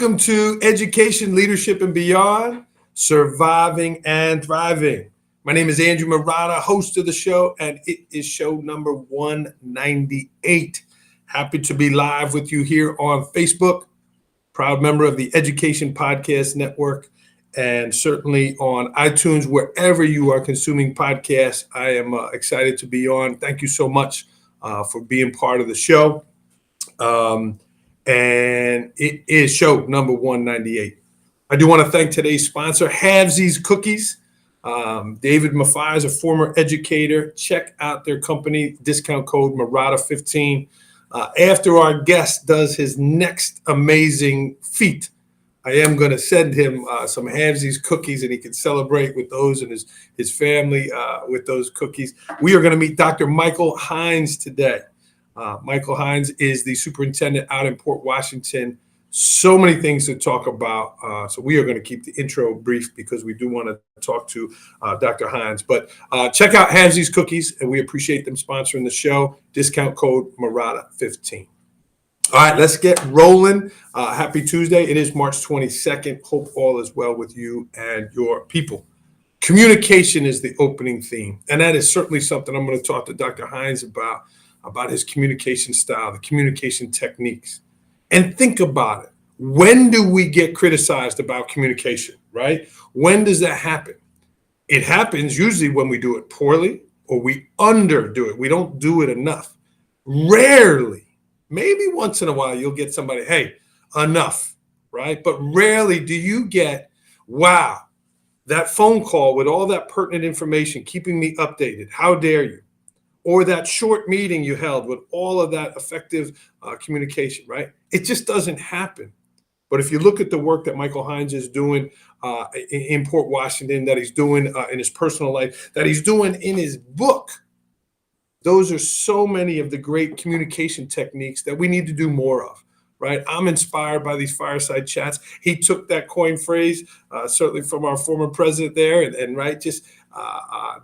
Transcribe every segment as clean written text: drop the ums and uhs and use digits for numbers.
Welcome to Education, Leadership, and Beyond, Surviving and Thriving. My name is Andrew Murata, host of the show, and it is show number 198. Happy to be live with you here on Facebook, proud member of the Education Podcast Network, and certainly on iTunes, wherever you are consuming podcasts. I am excited to be on. Thank you so much for being part of the show. And it is show number 198. I do want to thank today's sponsor, Hynes Cookies. David Maffei is a former educator. Check out their company, discount code Murata15. After our guest does his next amazing feat, I am going to send him some Hynes cookies, and he can celebrate with those and his family with those cookies. We are going to meet Dr. Michael Hynes today. Michael Hynes is the superintendent out in Port Washington. So many things to talk about. So we are going to keep the intro brief because we do want to talk to Dr. Hynes. But check out Hynes Cookies, and we appreciate them sponsoring the show. Discount code Murata15. All right, let's get rolling. Happy Tuesday. It is March 22nd. Hope all is well with you and your people. Communication is the opening theme, and that is certainly something I'm going to talk to Dr. Hynes about his communication style, the communication techniques. And think about it. When do we get criticized about communication, right? When does that happen? It happens usually when we do it poorly or we underdo it. We don't do it enough. Rarely, maybe once in a while, you'll get somebody, hey, enough, right? But rarely do you get, wow, that phone call with all that pertinent information, keeping me updated. How dare you? Or that short meeting you held with all of that effective communication, right? It just doesn't happen. But if you look at the work that Michael Hynes is doing in Port Washington, that he's doing in his personal life, that he's doing in his book, those are so many of the great communication techniques that we need to do more of, right? I'm inspired by these Fireside Chats. He took that coin phrase, certainly from our former president there, and right, just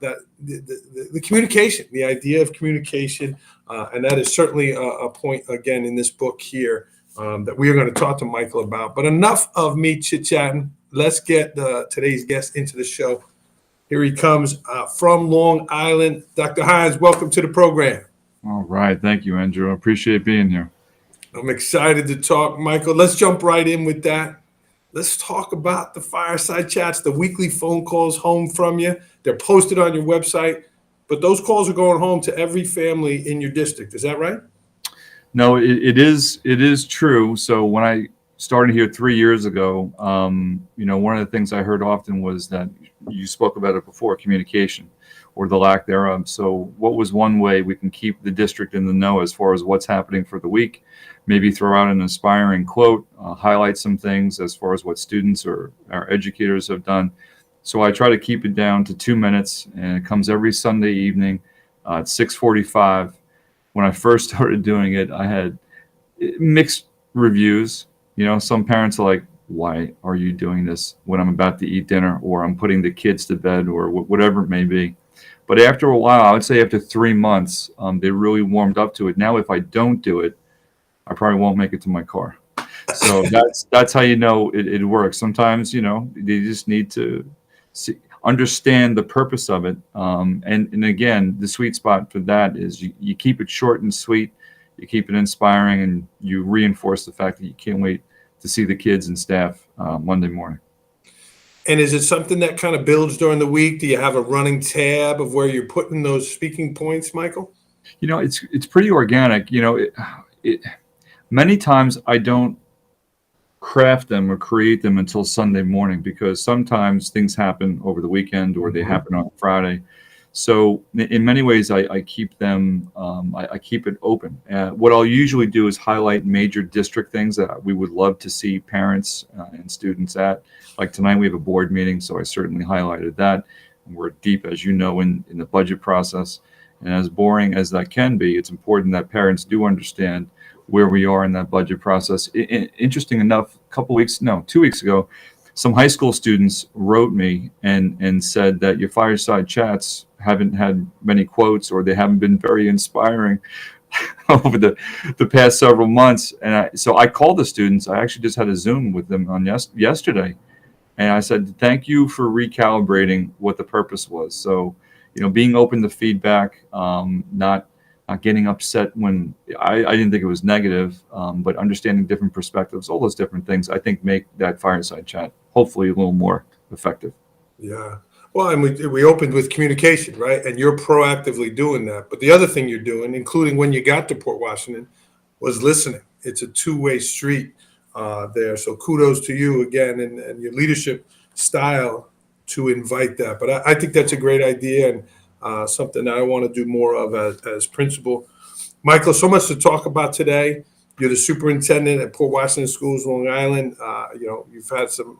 that the communication, the idea of communication, and that is certainly a point, again, in this book here that we are going to talk to Michael about. But enough of me chit-chatting. Let's get today's guest into the show. Here he comes from Long Island. Dr. Hynes, welcome to the program. All right. Thank you, Andrew. I appreciate being here. I'm excited to talk, Michael. Let's jump right in with that. Let's talk about the Fireside Chats, the weekly phone calls home from you. They're posted on your website, but those calls are going home to every family in your district. Is that right? No, it is true. So when I started here 3 years ago, one of the things I heard often was that you spoke about it before, communication or the lack thereof. So what was one way we can keep the district in the know as far as what's happening for the week? Maybe throw out an inspiring quote, highlight some things as far as what students or our educators have done. So I try to keep it down to 2 minutes, and it comes every Sunday evening at 6:45. When I first started doing it, I had mixed reviews. Some parents are like, why are you doing this when I'm about to eat dinner or I'm putting the kids to bed or whatever it may be? But after a while, I would say after 3 months, they really warmed up to it. Now, if I don't do it, I probably won't make it to my car. So that's how it works. Sometimes, they just need to understand the purpose of it. And again, the sweet spot for that is you keep it short and sweet, you keep it inspiring, and you reinforce the fact that you can't wait to see the kids and staff Monday morning. And is it something that kind of builds during the week? Do you have a running tab of where you're putting those speaking points, Michael? It's pretty organic. Many times I don't craft them or create them until Sunday morning because sometimes things happen over the weekend or they happen on Friday. So in many ways, I keep them, I keep it open. What I'll usually do is highlight major district things that we would love to see parents and students at. Like tonight, we have a board meeting, so I certainly highlighted that. And we're deep, as you know, in the budget process. And as boring as that can be, it's important that parents do understand where we are in that budget process. Interesting enough, 2 weeks ago, some high school students wrote me and said that your Fireside Chats haven't had many quotes or they haven't been very inspiring. over the past several months. And so I called the students. I actually just had a Zoom with them on yesterday. And I said, thank you for recalibrating what the purpose was. So, being open to feedback, not getting upset when I didn't think it was negative, but understanding different perspectives, all those different things, I think make that fireside chat hopefully a little more effective. Yeah. Well, and we opened with communication, right? And you're proactively doing that. But the other thing you're doing, including when you got to Port Washington, was listening. It's a two-way street there. So kudos to you again and your leadership style to invite that. But I think that's a great idea and something that I want to do more of as principal. Michael, so much to talk about today. You're the superintendent at Port Washington Schools, Long Island. You've had some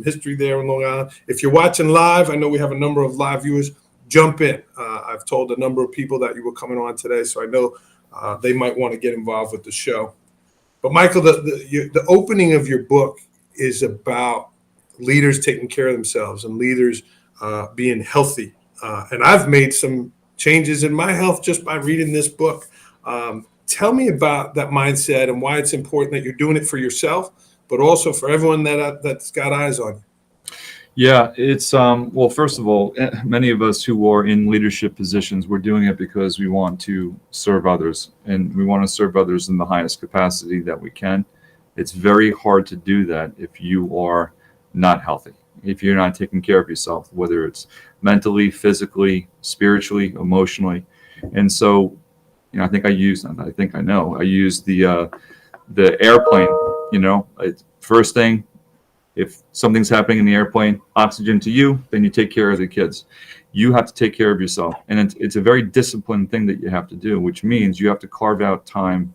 history there in Long Island. If you're watching live, I know we have a number of live viewers. Jump in. I've told a number of people that you were coming on today, so I know they might want to get involved with the show. But Michael, the opening of your book is about leaders taking care of themselves and leaders being healthy. And I've made some changes in my health just by reading this book. Tell me about that mindset and why it's important that you're doing it for yourself, but also for everyone that's got eyes on you. Yeah, it's well, first of all, many of us who are in leadership positions, we're doing it because we want to serve others, and we want to serve others in the highest capacity that we can. It's very hard to do that if you are not healthy, if you're not taking care of yourself, whether it's mentally, physically, spiritually, emotionally. And so, I think I use the airplane. First thing, if something's happening in the airplane, oxygen to you, then you take care of the kids. You have to take care of yourself. And it's a very disciplined thing that you have to do, which means you have to carve out time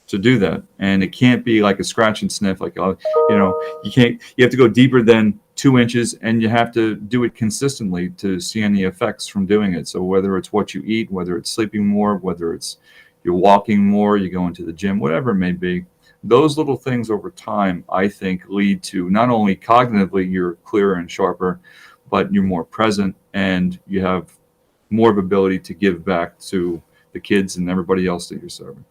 to do that. And it can't be like a scratch and sniff, you have to go deeper than 2 inches, and you have to do it consistently to see any effects from doing it. So whether it's what you eat, whether it's sleeping more, whether it's you're walking more, you go into the gym, whatever it may be, those little things over time, I think, lead to not only cognitively you're clearer and sharper, but you're more present and you have more of ability to give back to the kids and everybody else that you're serving.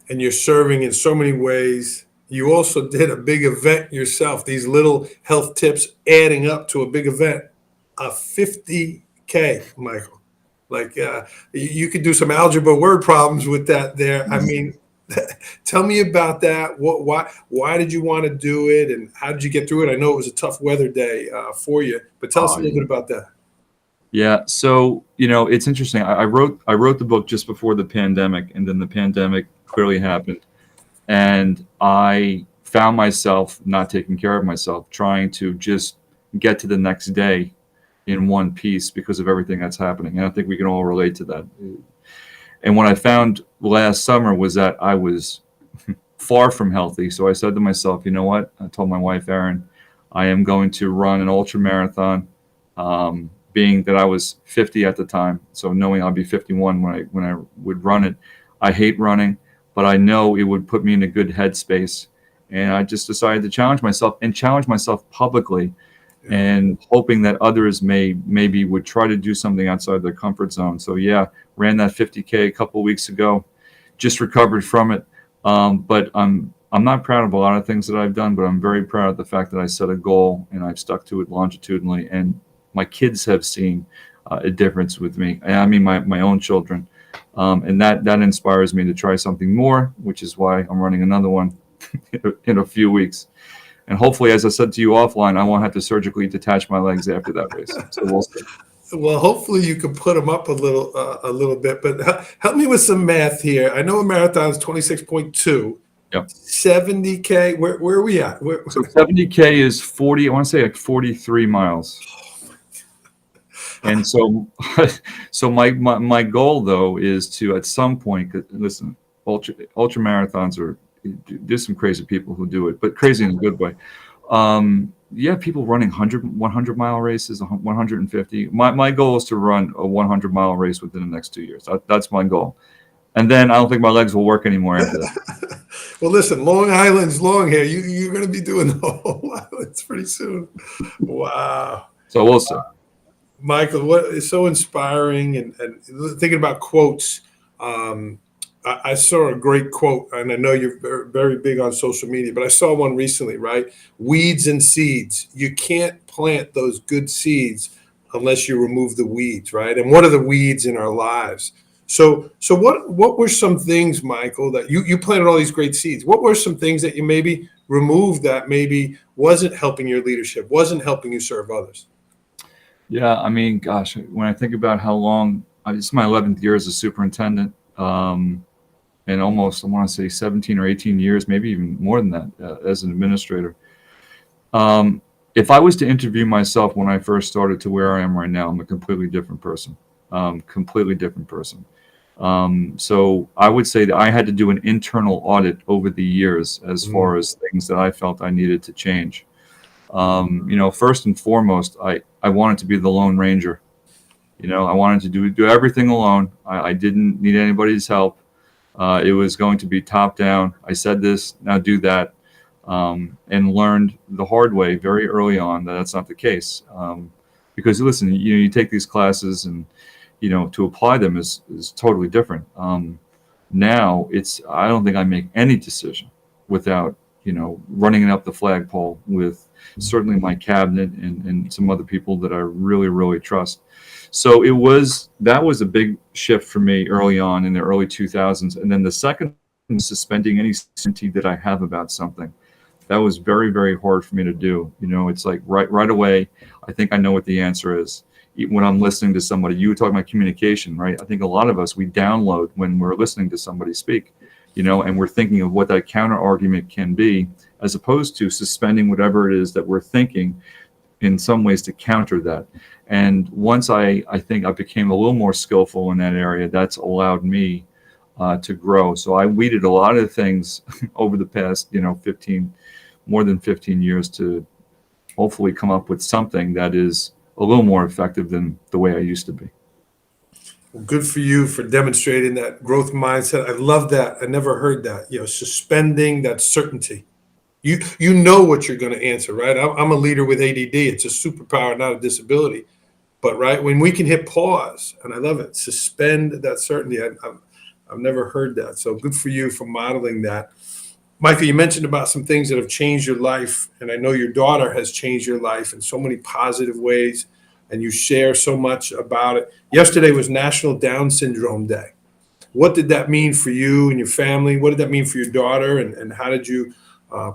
And you're serving in so many ways. You also did a big event yourself, these little health tips adding up to a big event, a 50K, Michael. You could do some algebra word problems with that there. I mean, tell me about that. Why did you want to do it, and how did you get through it? I know it was a tough weather day for you, but tell us a little bit about that. Yeah, so it's interesting. I wrote the book just before the pandemic, and then the pandemic clearly happened, and I found myself not taking care of myself, trying to just get to the next day in one piece because of everything that's happening. And I think we can all relate to that. And what I found last summer was that I was far from healthy. So I said to myself, you know what? I told my wife, Erin, I am going to run an ultra marathon, being that I was 50 at the time. So knowing I'll be 51 when I would run it. I hate running, but I know it would put me in a good headspace. And I just decided to challenge myself publicly, and hoping that others maybe would try to do something outside their comfort zone. So yeah, ran that 50K a couple of weeks ago, just recovered from it. But I'm not proud of a lot of things that I've done, but I'm very proud of the fact that I set a goal and I've stuck to it longitudinally. And my kids have seen a difference with me. I mean, my own children. And that inspires me to try something more, which is why I'm running another one in a few weeks. And hopefully, as I said to you offline, I won't have to surgically detach my legs after that race. So we'll see. Well, hopefully you can put them up a little bit, but help me with some math here. I know a marathon is 26.2. Yep. 70K. Where are we at? So 70K is 40. I want to say like 43 miles. And so my goal though is to at some point, listen, ultra marathons there's some crazy people who do it, but crazy in a good way. You have people running 100 mile races, 150. My goal is to run a 100-mile race within the next 2 years. That's my goal. And then I don't think my legs will work anymore after that. Well, listen, Long Island's long here. You're going to be doing the whole islands pretty soon. Wow. So we'll see. Michael, what is so inspiring and thinking about quotes, I saw a great quote, and I know you're very big on social media, but I saw one recently, right? Weeds and seeds. You can't plant those good seeds unless you remove the weeds, right? And what are the weeds in our lives? So what were some things, Michael, that you planted all these great seeds? What were some things that you maybe removed that maybe wasn't helping your leadership, wasn't helping you serve others? Yeah, I mean, gosh, when I think about how long, this is my 11th year as a superintendent, and almost, I want to say 17 or 18 years, maybe even more than that, as an administrator. If I was to interview myself when I first started to where I am right now, I'm a completely different person. Completely different person. So I would say that I had to do an internal audit over the years as far as things that I felt I needed to change. First and foremost, I wanted to be the Lone Ranger. I wanted to do everything alone. I didn't need anybody's help. It was going to be top down. I said this, now do that, and learned the hard way very early on that that's not the case. Because listen, you take these classes and to apply them is totally different. Now I don't think I make any decision without running it up the flagpole with certainly my cabinet and some other people that I really, really trust. So that was a big shift for me early on in the early 2000s. And then the second, suspending any certainty that I have about something. That was very, very hard for me to do. It's like right away, I think I know what the answer is. When I'm listening to somebody, you were talking about communication, right? I think a lot of us, we download when we're listening to somebody speak, and we're thinking of what that counter argument can be, as opposed to suspending whatever it is that we're thinking in some ways to counter that. And once I think I became a little more skillful in that area, that's allowed me to grow. So I weeded a lot of things over the past, more than 15 years to hopefully come up with something that is a little more effective than the way I used to be. Well, good for you for demonstrating that growth mindset. I love that. I never heard that. Suspending that certainty. You know what you're going to answer, right? I'm a leader with ADD. It's a superpower, not a disability. But right when we can hit pause, and I love it, suspend that certainty. I've never heard that. So good for you for modeling that. Michael, you mentioned about some things that have changed your life, and I know your daughter has changed your life in so many positive ways, and you share so much about it. Yesterday was National Down Syndrome Day. What did that mean for you and your family? What did that mean for your daughter, and how did you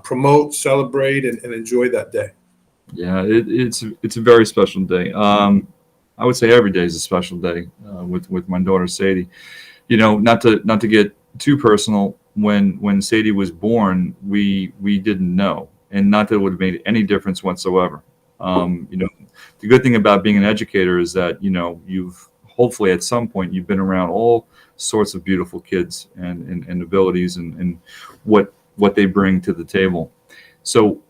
promote, celebrate, and enjoy that day? Yeah, it's a very special day. I would say every day is a special day with my daughter Sadie. Not to get too personal. When Sadie was born, we didn't know, and not that it would have made any difference whatsoever. The good thing about being an educator is that you've hopefully at some point you've been around all sorts of beautiful kids and abilities and what they bring to the table. So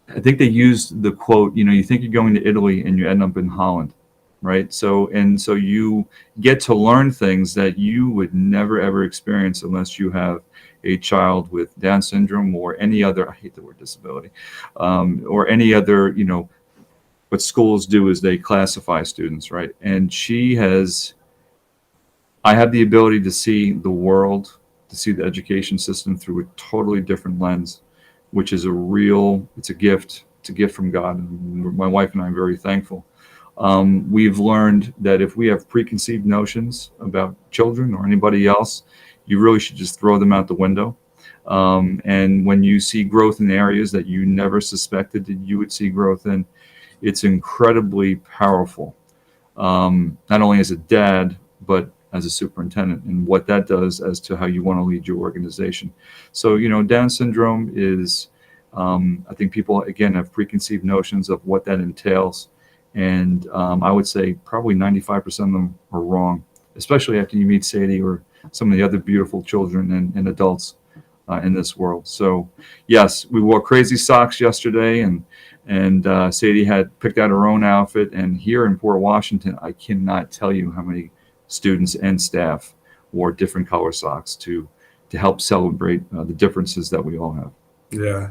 I think they used the quote, you think you're going to Italy and you end up in Holland, right? So you get to learn things that you would never ever experience unless you have a child with Down syndrome or any other, I hate the word disability, or any other, what schools do is they classify students, right? And I have the ability to see the world, to see the education system through a totally different lens, which is it's a gift. It's a gift from God. And my wife and I are very thankful. We've learned that if we have preconceived notions about children or anybody else, you really should just throw them out the window. And when you see growth in areas that you never suspected that you would see growth in, it's incredibly powerful, not only as a dad, but as a superintendent, and what that does as to how you want to lead your organization. So, Down syndrome is, I think people, again, have preconceived notions of what that entails. And I would say probably 95% of them are wrong, especially after you meet Sadie or some of the other beautiful children and adults in this world. So, yes, we wore crazy socks yesterday, and Sadie had picked out her own outfit. And here in Port Washington, I cannot tell you how many students and staff wore different color socks to help celebrate the differences that we all have. Yeah.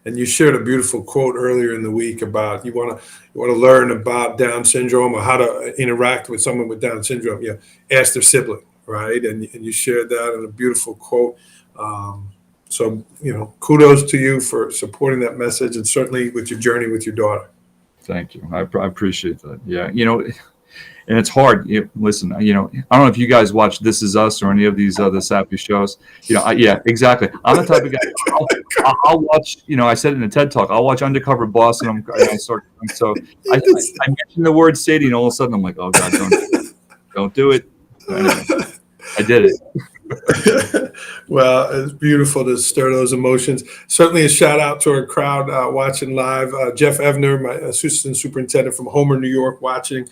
And you shared a beautiful quote earlier in the week about you want to learn about Down syndrome or how to interact with someone with Down syndrome. Ask their sibling, right? And you shared that in a beautiful quote. So, kudos to you for supporting that message, and certainly with your journey with your daughter. Thank you. I appreciate that. Yeah. And it's hard. Listen, I don't know if you guys watch This Is Us or any of these other sappy shows. Yeah, exactly. I'm the type of guy. I'll watch. I said in a TED talk, I'll watch Undercover Boss, and I start. So I mentioned the word Sadie, and all of a sudden I'm like, oh God, don't do it. So anyway, I did it. Well, it's beautiful to stir those emotions. Certainly a shout out to our crowd watching live. Jeff Evner, my assistant superintendent from Homer, New York, watching.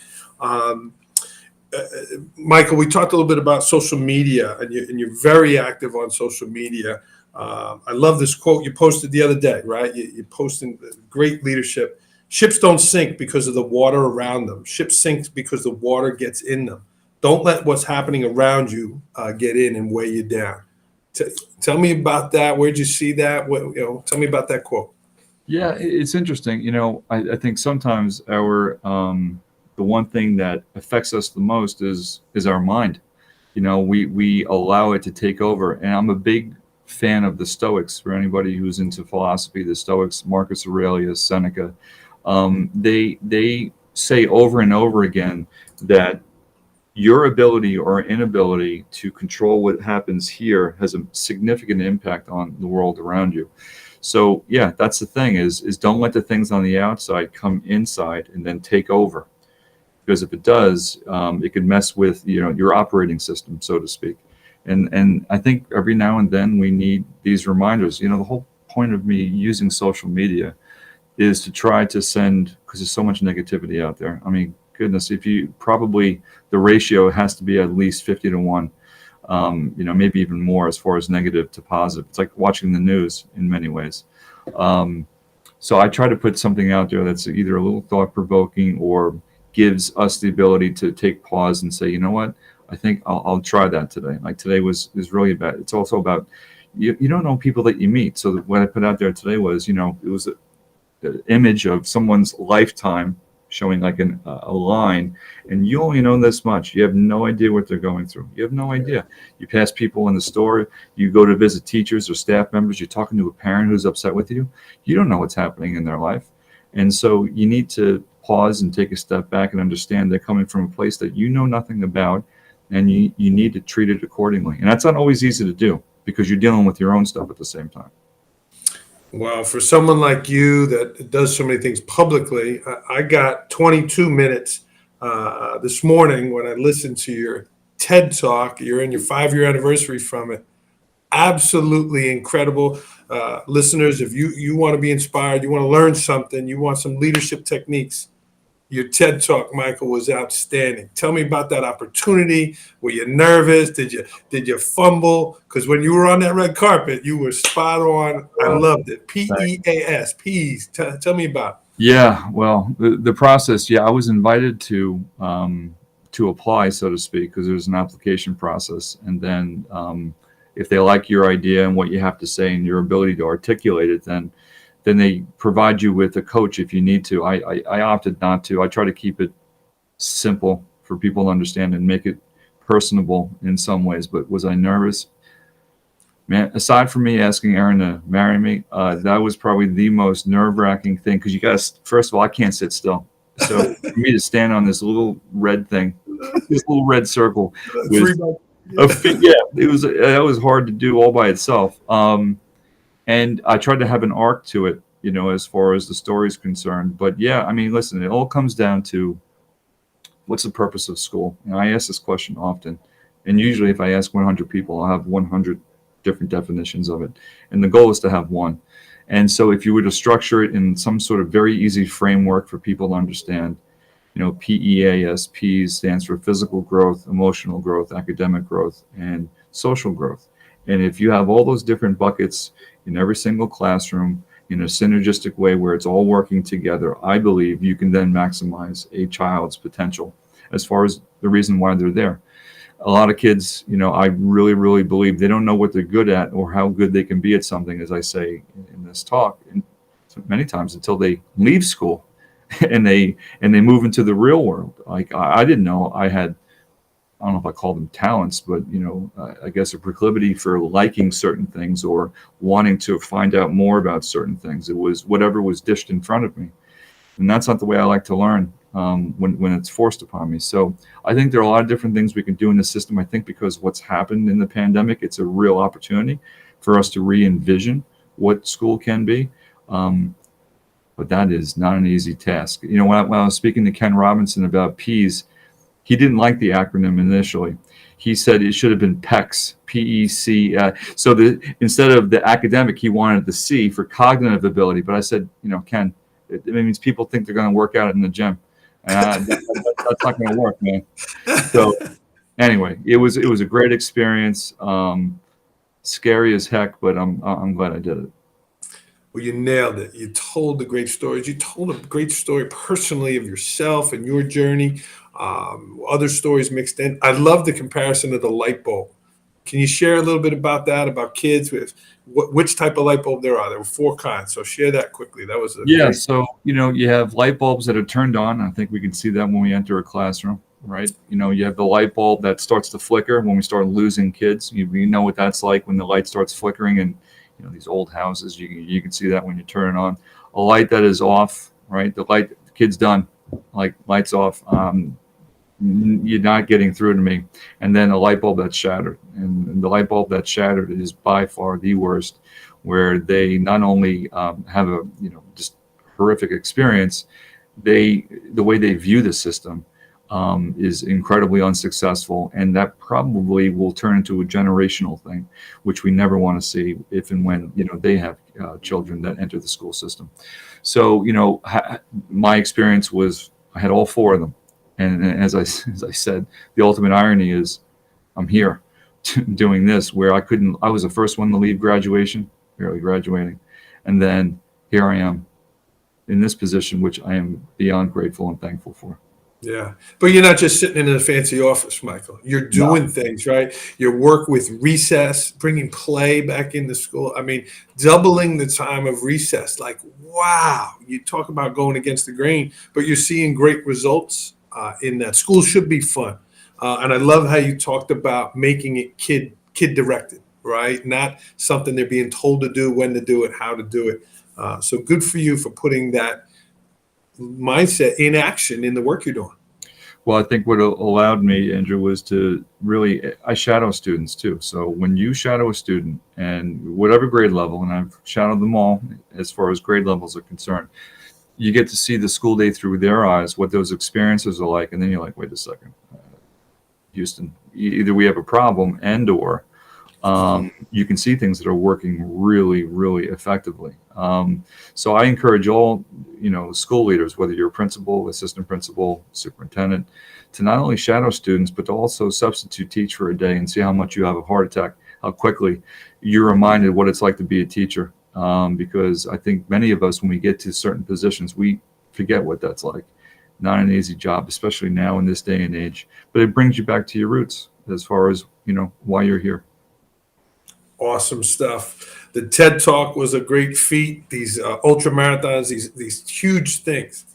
Michael, we talked a little bit about social media, and you're very active on social media. I love this quote you posted the other day, right? You're posting great leadership. Ships don't sink because of the water around them. Ships sink because the water gets in them. Don't let what's happening around you get in and weigh you down. Tell me about that. Where'd you see that? Tell me about that quote. Yeah, it's interesting. I think sometimes the one thing that affects us the most is our mind. We allow it to take over. And I'm a big fan of the Stoics. For anybody who's into philosophy, the Stoics, Marcus Aurelius, Seneca, they say over and over again that your ability or inability to control what happens here has a significant impact on the world around you. So yeah, that's the thing is don't let the things on the outside come inside and then take over. Because if it does, it could mess with your operating system, so to speak. And I think every now and then we need these reminders. The whole point of me using social media is to try to send, because there's so much negativity out there. I mean, goodness, the ratio has to be at least 50 to 1, maybe even more as far as negative to positive. It's like watching the news in many ways. So I try to put something out there that's either a little thought-provoking or gives us the ability to take pause and say, you know what, I think I'll try that today. Like today was really bad. It's also about, you don't know people that you meet. So what I put out there today was, it was an image of someone's lifetime showing like a line, and you only know this much. You have no idea what they're going through. You have no idea. You pass people in the store, you go to visit teachers or staff members, you're talking to a parent who's upset with you. You don't know what's happening in their life. And so you need to pause and take a step back and understand they're coming from a place that you know nothing about, and you need to treat it accordingly. And that's not always easy to do because you're dealing with your own stuff at the same time. Well, for someone like you that does so many things publicly, I got 22 minutes this morning when I listened to your TED Talk. You're in your 5-year anniversary from it. Absolutely incredible. Listeners, if you want to be inspired, you want to learn something, you want some leadership techniques, your TED Talk, Michael, was outstanding. Tell me about that opportunity. Were you nervous? Did you fumble? Because when you were on that red carpet, you were spot on. I loved it. PEAS, peas. Tell me about it. Yeah, well, the process. Yeah, I was invited to apply, so to speak, because there's an application process, and then if they like your idea and what you have to say and your ability to articulate it, then they provide you with a coach if you need to. I opted not to. I try to keep it simple for people to understand and make it personable in some ways. But was I nervous? Man, aside from me asking Erin to marry me, that was probably the most nerve-wracking thing because you guys, first of all, I can't sit still. So for me to stand on this little red thing, this little red circle, that was hard to do all by itself. And I tried to have an arc to it, as far as the story is concerned. But yeah, I mean, listen, it all comes down to what's the purpose of school? And I ask this question often. And usually if I ask 100 people, I'll have 100 different definitions of it. And the goal is to have one. And so if you were to structure it in some sort of very easy framework for people to understand, PEAS, P stands for physical growth, emotional growth, academic growth, and social growth. And if you have all those different buckets in every single classroom in a synergistic way where it's all working together, I believe you can then maximize a child's potential as far as the reason why they're there. A lot of kids, I really, really believe they don't know what they're good at or how good they can be at something, as I say in this talk, and many times until they leave school and they move into the real world. Like I didn't know I had I don't know if I call them talents, but I guess a proclivity for liking certain things or wanting to find out more about certain things. It was whatever was dished in front of me, and that's not the way I like to learn when it's forced upon me. So I think there are a lot of different things we can do in the system. I think because what's happened in the pandemic, it's a real opportunity for us to re-envision what school can be. But that is not an easy task. When I was speaking to Ken Robinson about PEAS, he didn't like the acronym initially. He said it should have been PECS, P-E-C. So instead of the academic, he wanted the C for cognitive ability. But I said, Ken, it means people think they're going to work out in the gym. That's not going to work, man. So anyway, it was a great experience. Scary as heck, but I'm glad I did it. Well, you nailed it. You told the great stories. You told a great story personally of yourself and your journey. Other stories mixed in. I love the comparison of the light bulb. Can you share a little bit about that, about kids with which type of light bulb there are? There were 4 kinds. So share that quickly. That was great. So, you have light bulbs that are turned on. I think we can see that when we enter a classroom, right? You have the light bulb that starts to flicker when we start losing kids. You know what that's like when the light starts flickering and these old houses, you can see that when you turn it on. A light that is off, right? The kid's done, like lights off. You're not getting through to me. And then a light bulb that's shattered. And the light bulb that's shattered is by far the worst, where they not only have a just horrific experience, the way they view the system is incredibly unsuccessful, and that probably will turn into a generational thing, which we never want to see if and when they have children that enter the school system. So my experience was I had all 4 of them, and as I said, the ultimate irony is I'm here doing this where I was the first one to leave graduation, barely graduating, and then here I am in this position, which I am beyond grateful and thankful for. Yeah. But you're not just sitting in a fancy office, Michael. You're doing things, right? Your work with recess, bringing play back into school. I mean, doubling the time of recess. Like, wow. You talk about going against the grain, but you're seeing great results in that. School should be fun. And I love how you talked about making it kid directed, right? Not something they're being told to do, when to do it, how to do it. So good for you for putting that mindset in action in the work you're doing. Well, I think what allowed me, Andrew, was to I shadow students too. So when you shadow a student, and whatever grade level, and I've shadowed them all as far as grade levels are concerned, you get to see the school day through their eyes, what those experiences are like, and then you're like, wait a second, Houston, either we have a problem or you can see things that are working really, really effectively. So I encourage all, school leaders, whether you're a principal, assistant principal, superintendent, to not only shadow students, but to also substitute teach for a day and see how much you have a heart attack, how quickly you're reminded what it's like to be a teacher. Because I think many of us, when we get to certain positions, we forget what that's like. Not an easy job, especially now in this day and age, but it brings you back to your roots as far as, why you're here. Awesome stuff. The TED Talk was a great feat. These ultra marathons, these huge things.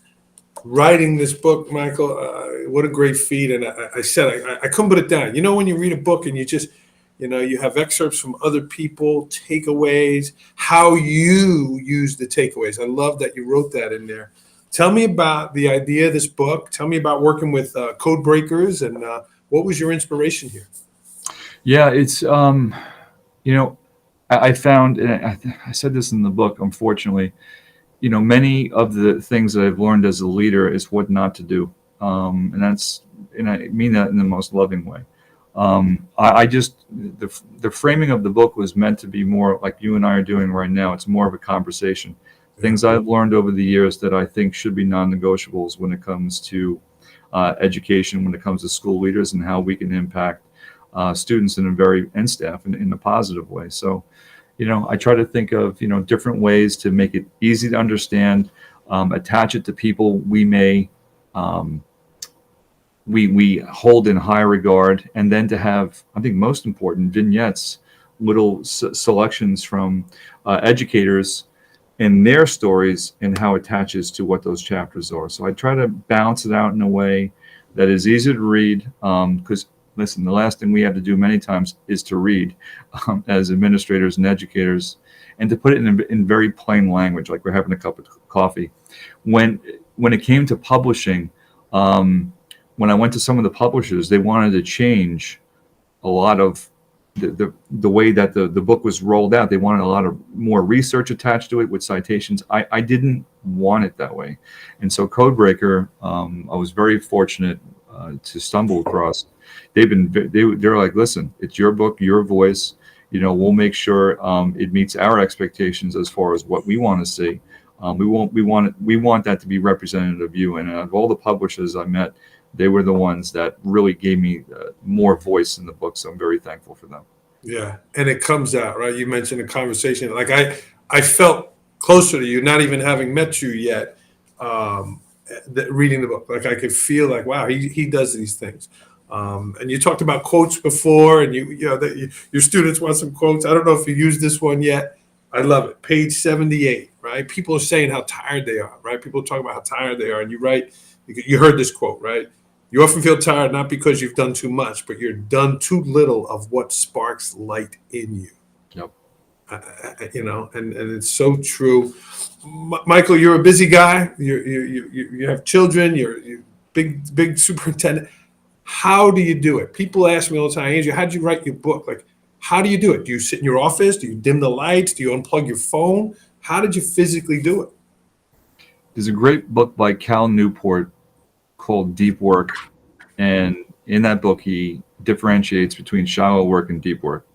Writing this book, Michael, what a great feat. And I said, I couldn't put it down. When you read a book and you just, you have excerpts from other people, takeaways, how you use the takeaways. I love that you wrote that in there. Tell me about the idea of this book. Tell me about working with code breakers, and what was your inspiration here? Yeah, it's, I found, and I said this in the book, unfortunately, many of the things that I've learned as a leader is what not to do. And I mean that in the most loving way. The framing of the book was meant to be more like you and I are doing right now. It's more of a conversation. Things I've learned over the years that I think should be non-negotiables when it comes to education, when it comes to school leaders, and how we can impact students and staff in a positive way. So, I try to think of, different ways to make it easy to understand, attach it to people we may, we hold in high regard, and then to have, I think most important, vignettes, little selections from educators and their stories and how it attaches to what those chapters are. So I try to balance it out in a way that is easy to read, because listen, the last thing we have to do many times is to read as administrators and educators, and to put it in very plain language, like we're having a cup of coffee. When it came to publishing, when I went to some of the publishers, they wanted to change a lot of the way that the book was rolled out. They wanted a lot of more research attached to it with citations. I didn't want it that way. And so Codebreaker, I was very fortunate to stumble across. They're like, listen, it's your book, your voice. We'll make sure it meets our expectations as far as what we want to see. We want that to be representative of you. And of all the publishers I met, they were the ones that really gave me more voice in the book. So I'm very thankful for them. Yeah, and it comes out, right? You mentioned a conversation. Like I felt closer to you, not even having met you yet, reading the book. Like I could feel like, wow, he does these things. And you talked about quotes before, and your students want some quotes. I don't know if you used this one yet. I love it. Page 78, right? People are saying how tired they are, right? People talk about how tired they are, and you write. You heard this quote, right? You often feel tired not because you've done too much, but you're done too little of what sparks light in you. Yep. And it's so true. Michael, you're a busy guy. You have children. You're big superintendent. How do you do it? People ask me all the time, Andrew, how did you write your book? Like, how do you do it? Do you sit in your office? Do you dim the lights? Do you unplug your phone? How did you physically do it? There's a great book by Cal Newport called Deep Work, and in that book he differentiates between shallow work and deep work.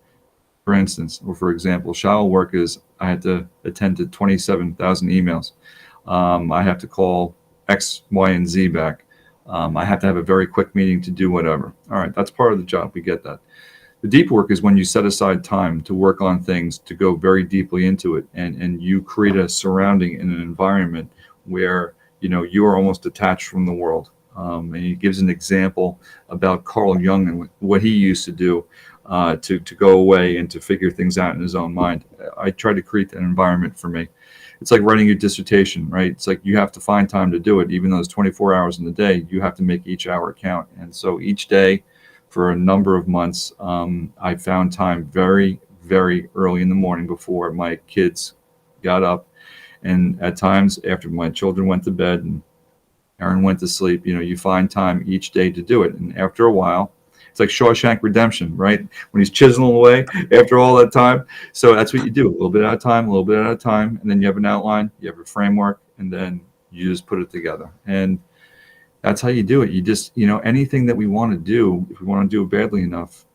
For instance, or for example, shallow work is I had to attend to 27,000 emails. I have to call X, Y, and Z back. I have to have a very quick meeting to do whatever. All right, that's part of the job. We get that. The deep work is when you set aside time to work on things, to go very deeply into it, and you create a surrounding in an environment where you are almost detached from the world. And he gives an example about Carl Jung and what he used to do to go away and to figure things out in his own mind. I try to create an environment for me. It's like writing your dissertation, right? It's like you have to find time to do it. Even though it's 24 hours in the day, you have to make each hour count. And so each day for a number of months, I found time very, very early in the morning before my kids got up. And at times after my children went to bed and Aaron went to sleep, you find time each day to do it. And after a while, it's like Shawshank Redemption, right? When he's chiseling away after all that time. So that's what you do, a little bit at a time, a little bit at a time. And then you have an outline, you have a framework, and then you just put it together. And that's how you do it. You just, anything that we want to do, if we want to do it badly enough,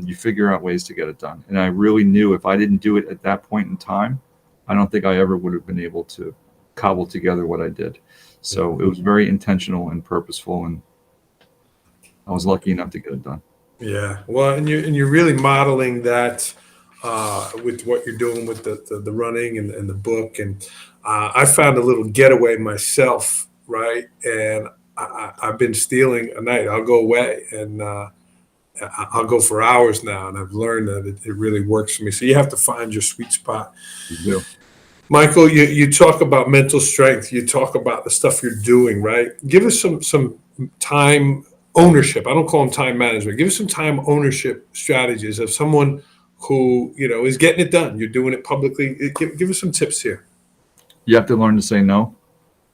you figure out ways to get it done. And I really knew if I didn't do it at that point in time, I don't think I ever would have been able to cobble together what I did. So it was very intentional and purposeful, and I was lucky enough to get it done. Yeah, well, and you're really modeling that with what you're doing with the running and the book. And I found a little getaway myself, right? And I've been stealing a night. I'll go away and I'll go for hours now, and I've learned that it really works for me. So you have to find your sweet spot. You do. Michael, you talk about mental strength. You talk about the stuff you're doing, right? Give us some time ownership. I don't call them time management. Give us some time ownership strategies of someone who, is getting it done. You're doing it publicly. Give us some tips here. You have to learn to say no.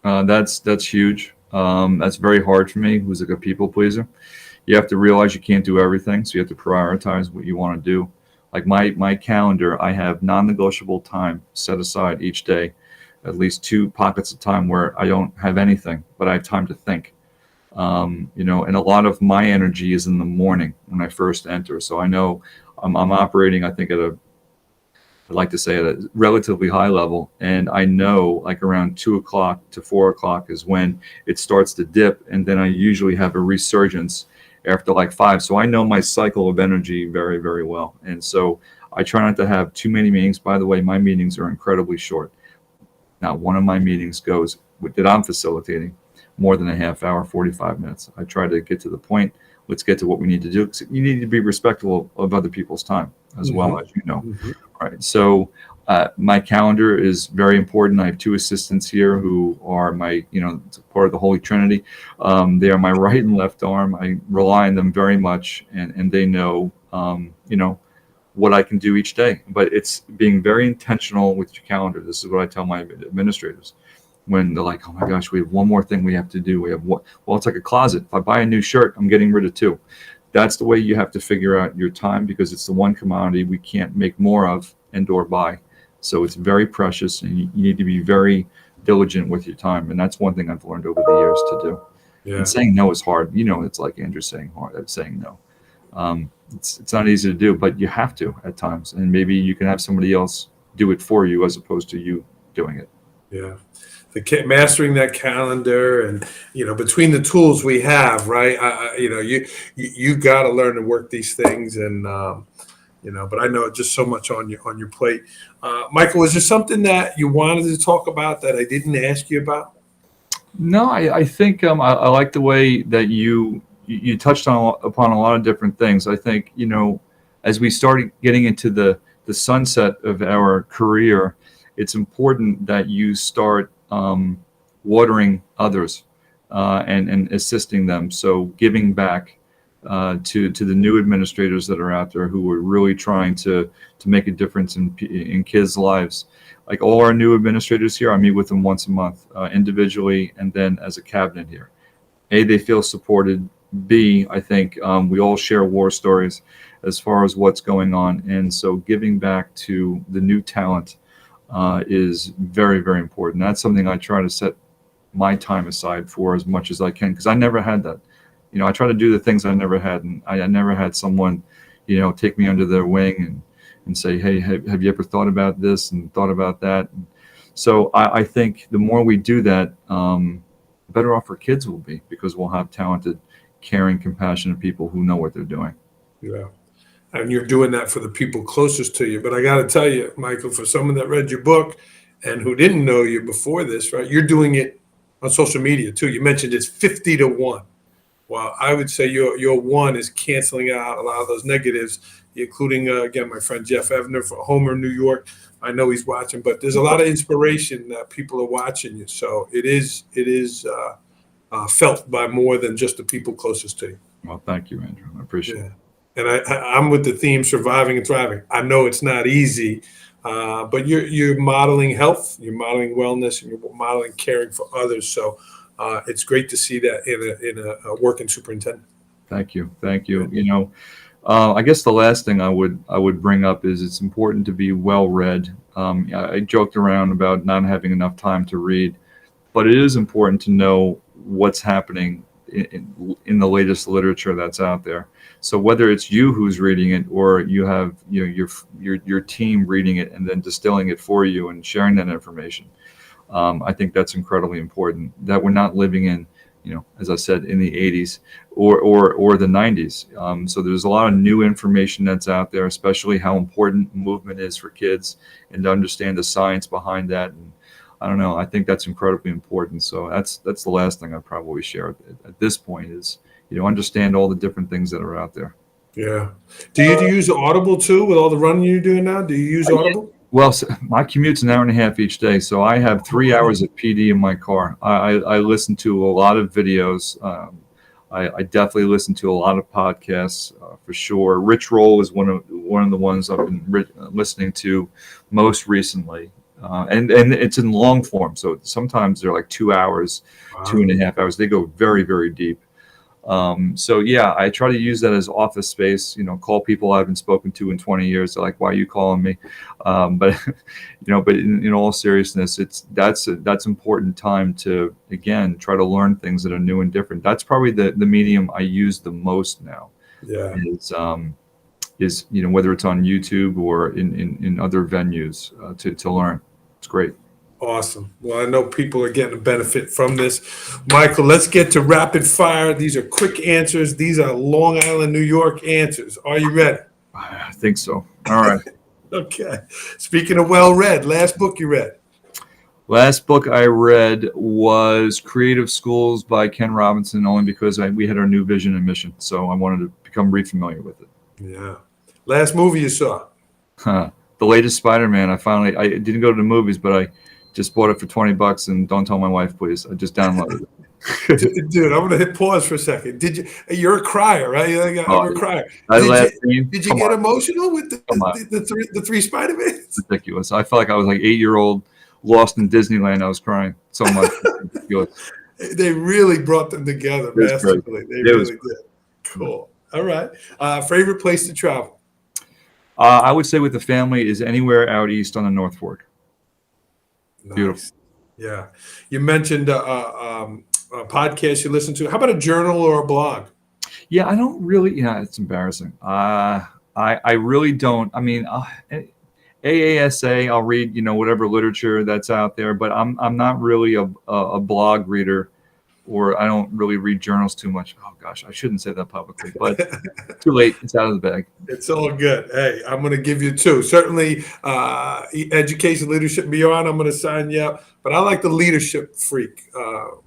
That's huge. That's very hard for me, who's like a people pleaser. You have to realize you can't do everything, so you have to prioritize what you want to do. Like my calendar, I have non-negotiable time set aside each day, at least 2 pockets of time where I don't have anything, but I have time to think. And a lot of my energy is in the morning when I first enter. So I know I'm operating, I think, I'd like to say at a relatively high level. And I know like around 2 o'clock to 4 o'clock is when it starts to dip. And then I usually have a resurgence after like 5. So I know my cycle of energy very, very well. And so I try not to have too many meetings. By the way, my meetings are incredibly short. Not one of my meetings goes that I'm facilitating more than a half hour, 45 minutes. I try to get to the point. Let's get to what we need to do. You need to be respectful of other people's time as well, as you know. Mm-hmm. All right. So My calendar is very important. I have two assistants here who are my, part of the Holy Trinity. They are my right and left arm. I rely on them very much, and they know, what I can do each day. But it's being very intentional with your calendar. This is what I tell my administrators when they're like, "Oh my gosh, we have one more thing we have to do. We have what? Well, it's like a closet. If I buy a new shirt, I'm getting rid of two." That's the way you have to figure out your time, because it's the one commodity we can't make more of and/or buy. So it's very precious, and you need to be very diligent with your time. And that's one thing I've learned over the years to do. Yeah. And saying no is hard. It's like Andrew saying no. It's not easy to do, but you have to at times. And maybe you can have somebody else do it for you as opposed to you doing it. Yeah. Mastering that calendar, and between the tools we have, right? You got to learn to work these things, and but I know just so much on your plate. Michael, is there something that you wanted to talk about that I didn't ask you about? No, I think I like the way that you touched upon a lot of different things. I think as we started getting into the sunset of our career, it's important that you start watering others and assisting them. So giving back to the new administrators that are out there who are really trying to make a difference in kids' lives. Like all our new administrators here, I meet with them once a month individually, and then as a cabinet here. A, they feel supported. B, I think we all share war stories as far as what's going on. And so giving back to the new talent is very, very important. That's something I try to set my time aside for as much as I can, because I never had that. I try to do the things I never had, and I never had someone, take me under their wing and say, "Hey, have you ever thought about this and thought about that?" And so I think the more we do that, the better off our kids will be, because we'll have talented, caring, compassionate people who know what they're doing. Yeah. And you're doing that for the people closest to you. But I got to tell you, Michael, for someone that read your book and who didn't know you before this, right, you're doing it on social media too. You mentioned it's 50 to 1. Well, I would say your one is canceling out a lot of those negatives, including, again, my friend Jeff Evner for Homer, New York. I know he's watching, but there's a lot of inspiration that people are watching you. So it is felt by more than just the people closest to you. Well, thank you, Andrew. I appreciate it. And I'm with the theme surviving and thriving. I know it's not easy, but you're modeling health, you're modeling wellness, and you're modeling caring for others. So it's great to see that in a working superintendent. Thank you. I guess the last thing I would bring up is it's important to be well read. I joked around about not having enough time to read, but it is important to know what's happening in the latest literature that's out there. So whether it's you who's reading it, or you have your team reading it and then distilling it for you and sharing that information, I think that's incredibly important. That we're not living in, as I said, in the 80s or the 90s. So there's a lot of new information that's out there, especially how important movement is for kids, and to understand the science behind that. And I don't know, I think that's incredibly important. So that's the last thing I'd probably share at this point is, understand all the different things that are out there. Yeah. Do you use Audible too with all the running you're doing now? Do you use Audible? Well, my commute's an hour and a half each day, so I have 3 hours of PD in my car. I listen to a lot of videos. I definitely listen to a lot of podcasts for sure. Rich Roll is one of the ones I've been listening to most recently. And it's in long form, so sometimes they're like 2 hours, wow. 2.5 hours. They go very, very deep. So yeah, I try to use that as office space. Call people I haven't spoken to in 20 years. They're like, "Why are you calling me?" But but in all seriousness, that's important time to again try to learn things that are new and different. That's probably the medium I use the most now. Yeah. Is whether it's on YouTube or in other venues to learn. It's great. Awesome. Well, I know people are getting a benefit from this. Michael, let's get to rapid fire. These are quick answers. These are Long Island, New York answers. Are you ready? I think so. All right. Okay. Speaking of well-read, last book you read? Last book I read was Creative Schools by Ken Robinson, only because we had our new vision and mission. So I wanted to become re-familiar with it. Yeah. Last movie you saw? The the latest Spider-Man. I didn't go to the movies, but I just bought it for $20, and don't tell my wife, please. I just downloaded it. Dude, I'm gonna hit pause for a second. You're a crier, right? I'm a crier. That last scene, Did you get emotional with the three Spider-Mans? Ridiculous. I felt like I was like 8-year-old lost in Disneyland. I was crying so much. They really brought them together masterfully. They really did. Cool. All right. Favorite place to travel? I would say with the family is anywhere out east on the North Fork. Nice. Beautiful. Yeah. You mentioned a podcast you listen to. How about a journal or a blog? Yeah, I don't really. Yeah, it's embarrassing. I really don't. I mean, AASA. I'll read whatever literature that's out there, but I'm not really a blog reader, or I don't really read journals too much. Oh gosh, I shouldn't say that publicly, but too late. It's out of the bag. It's all good. Hey, I'm going to give you two. Certainly, education, leadership, beyond. I'm going to sign you up. But I like the leadership freak,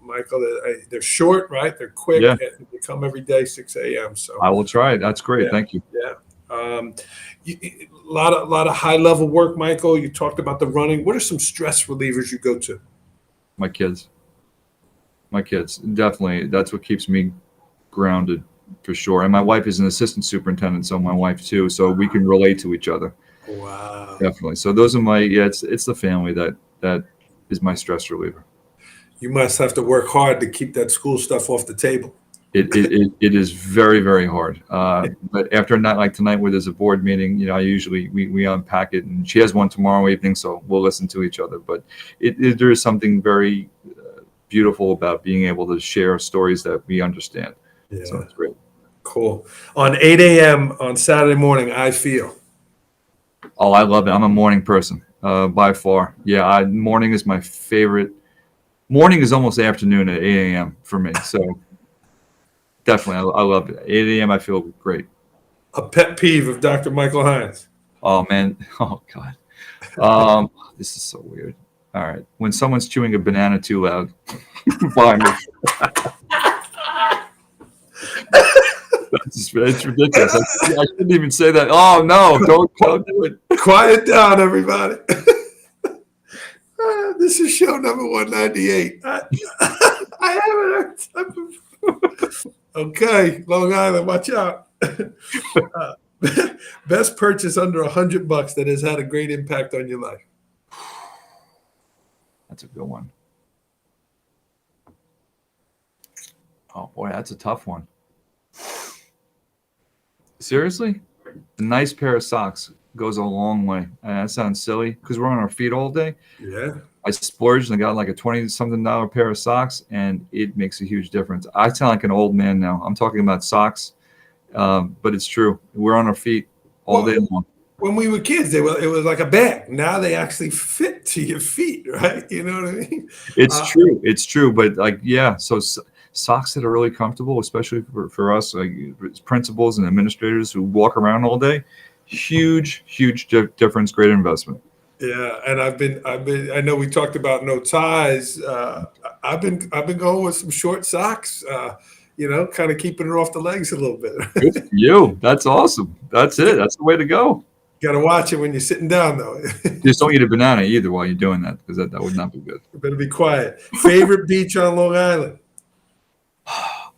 Michael. They're short, right? They're quick. Yeah. They come every day, 6 a.m. So I will try it. That's great. Yeah. Thank you. Yeah. A lot of high level work, Michael. You talked about the running. What are some stress relievers you go to? My kids, definitely. That's what keeps me grounded for sure. And my wife is an assistant superintendent, so my wife too. So we can relate to each other. Wow. Definitely. So those are it's the family that is my stress reliever. You must have to work hard to keep that school stuff off the table. It is very, very hard. But after a night like tonight, where there's a board meeting, I usually we unpack it, and she has one tomorrow evening, so we'll listen to each other. But there is something very beautiful about being able to share stories that we understand. Yeah. So it's great. Cool. On 8 a.m. on Saturday morning, I feel. Oh, I love it. I'm a morning person by far. Yeah, morning is my favorite. Morning is almost afternoon at 8 a.m. for me. So definitely, I love it. 8 a.m. I feel great. A pet peeve of Dr. Michael Hynes. Oh man. Oh God. This is so weird. All right. When someone's chewing a banana too loud, behind me. It's ridiculous. I shouldn't even say that. Oh no! Don't do it. Quiet down, everybody. This is show number 198. I haven't heard. Okay, Long Island, watch out. Best purchase under $100 that has had a great impact on your life. That's a good one. Oh boy, that's a tough one. Seriously? A nice pair of socks goes a long way. That sounds silly because we're on our feet all day. Yeah. I splurged and I got like a $20-something pair of socks, and it makes a huge difference. I sound like an old man now. I'm talking about socks, but it's true. We're on our feet all day long. When we were kids, it was like a bag. Now they actually fit to your feet, right? You know what I mean? It's true. It's true. But like, yeah. So socks that are really comfortable, especially for us, like principals and administrators who walk around all day, huge difference. Great investment. Yeah, and I know we talked about no ties. I've been going with some short socks. Kind of keeping it off the legs a little bit. Good for you. That's awesome. That's it. That's the way to go. Got to watch it when you're sitting down, though. Just don't eat a banana either while you're doing that, because that would not be good. You better be quiet. Favorite beach on Long Island?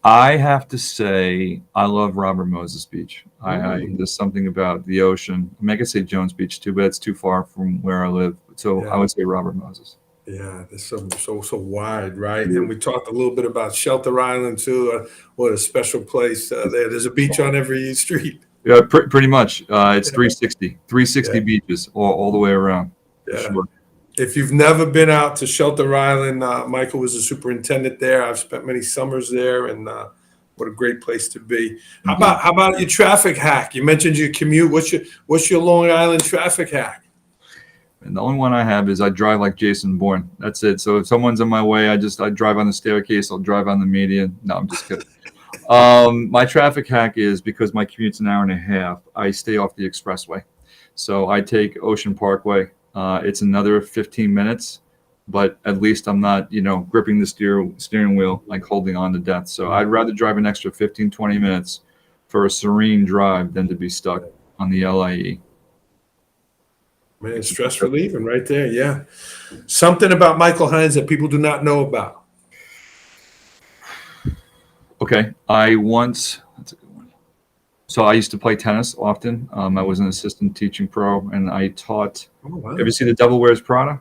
I have to say I love Robert Moses Beach. There's something about the ocean. I mean, I could say Jones Beach too, but it's too far from where I live. So yeah. I would say Robert Moses. Yeah, it's so wide, right? Yeah. And we talked a little bit about Shelter Island too. What a special place there. There's a beach on every street. Yeah, pretty much. It's 360 beaches all the way around. Yeah. Sure. If you've never been out to Shelter Island, Michael was a superintendent there. I've spent many summers there, and what a great place to be. How about your traffic hack? You mentioned your commute. What's your Long Island traffic hack? And the only one I have is I drive like Jason Bourne. That's it. So if someone's in my way, I drive on the staircase. I'll drive on the median. No, I'm just kidding. My traffic hack is, because my commute's an hour and a half, I stay off the expressway. So I take Ocean Parkway. It's another 15 minutes, but at least I'm not, gripping the steering wheel, like holding on to death. So I'd rather drive an extra 15, 20 minutes for a serene drive than to be stuck on the LIE. Man, stress relieving right there. Yeah. Something about Michael Hynes that people do not know about. Okay, that's a good one. So I used to play tennis often. I was an assistant teaching pro, and I taught. Oh, wow. Ever see The Devil Wears Prada?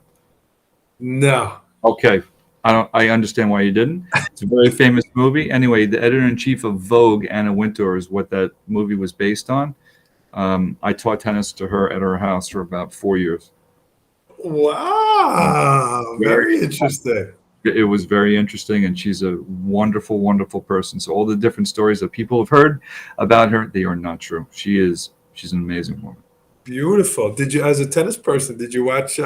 No. Okay, I understand why you didn't. It's a very famous movie. Anyway, the editor-in-chief of Vogue, Anna Wintour, is what that movie was based on. I taught tennis to her at her house for about 4 years. Wow. Very interesting. It was very interesting, and she's a wonderful, wonderful person. So all the different stories that people have heard about her, they are not true. She's an amazing woman. Beautiful. Did you, as a tennis person, did you watch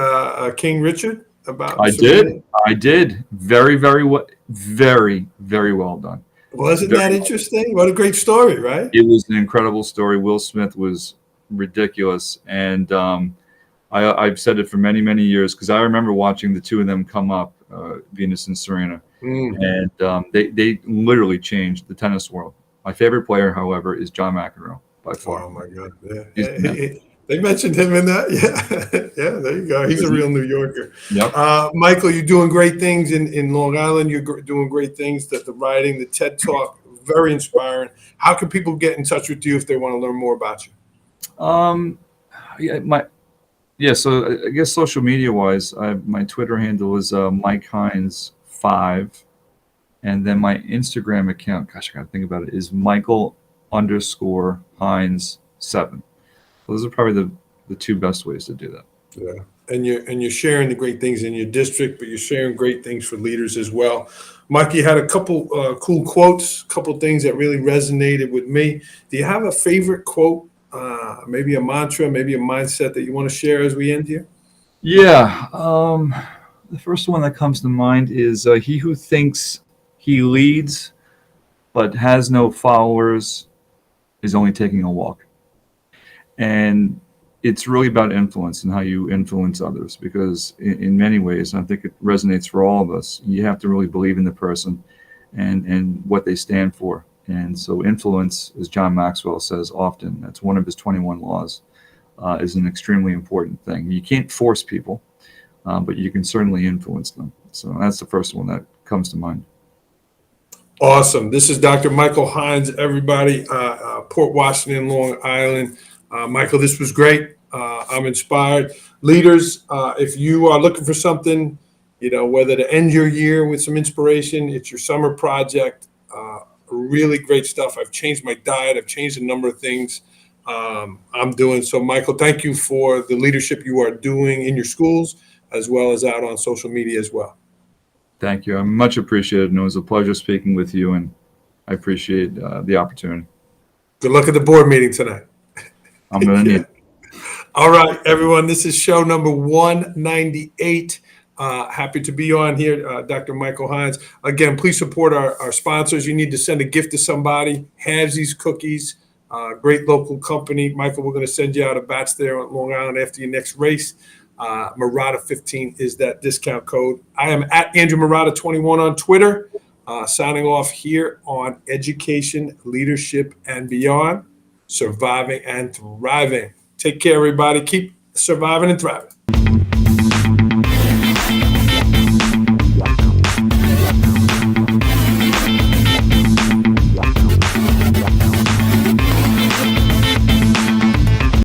King Richard? I did. Very, very well, very, very well done. Wasn't that interesting? What a great story, right? It was an incredible story. Will Smith was ridiculous, and I've said it for many, many years because I remember watching the two of them come up, Venus and Serena, and they literally changed the tennis world. My favorite player, however, is John McEnroe by far. Oh my God! Yeah. They mentioned him in that. Yeah, yeah. There you go. He's a real New Yorker. Yep. Michael, you're doing great things in Long Island. You're doing great things. The writing, the TED Talk, very inspiring. How can people get in touch with you if they want to learn more about you? So I guess social media wise, my Twitter handle is Mike Hynes 5, and then my Instagram account, gosh, I gotta think about it, is Michael_Hynes 7. Those are probably the two best ways to do that. Yeah, and you're sharing the great things in your district, but you're sharing great things for leaders as well. Mike, you had a couple cool quotes, a couple things that really resonated with me. Do you have a favorite quote? Maybe a mantra, maybe a mindset that you want to share as we end here? Yeah. The first one that comes to mind is he who thinks he leads but has no followers is only taking a walk. And it's really about influence and how you influence others, because in many ways, and I think it resonates for all of us, you have to really believe in the person and what they stand for. And so influence, as John Maxwell says often, that's one of his 21 laws, is an extremely important thing. You can't force people, but you can certainly influence them. So that's the first one that comes to mind. Awesome. This is Dr. Michael Hynes, everybody, Port Washington, Long Island. Michael, this was great. I'm inspired. Leaders, if you are looking for something, whether to end your year with some inspiration, it's your summer project. Really great stuff. I've changed my diet. I've changed a number of things I'm doing. So, Michael, thank you for the leadership you are doing in your schools as well as out on social media as well. Thank you. I much appreciate it. And it was a pleasure speaking with you, and I appreciate the opportunity. Good luck at the board meeting tonight. I'm going to need it. All right, everyone. This is show number 198. Happy to be on here, Dr. Michael Hynes. Again, please support our sponsors. You need to send a gift to somebody. Hynes cookies, great local company. Michael, we're going to send you out a batch there on Long Island after your next race. Murata 15 is that discount code. I am at Andrew Murata 21 on Twitter. Signing off here on Education, Leadership, and Beyond. Surviving and thriving. Take care, everybody. Keep surviving and thriving.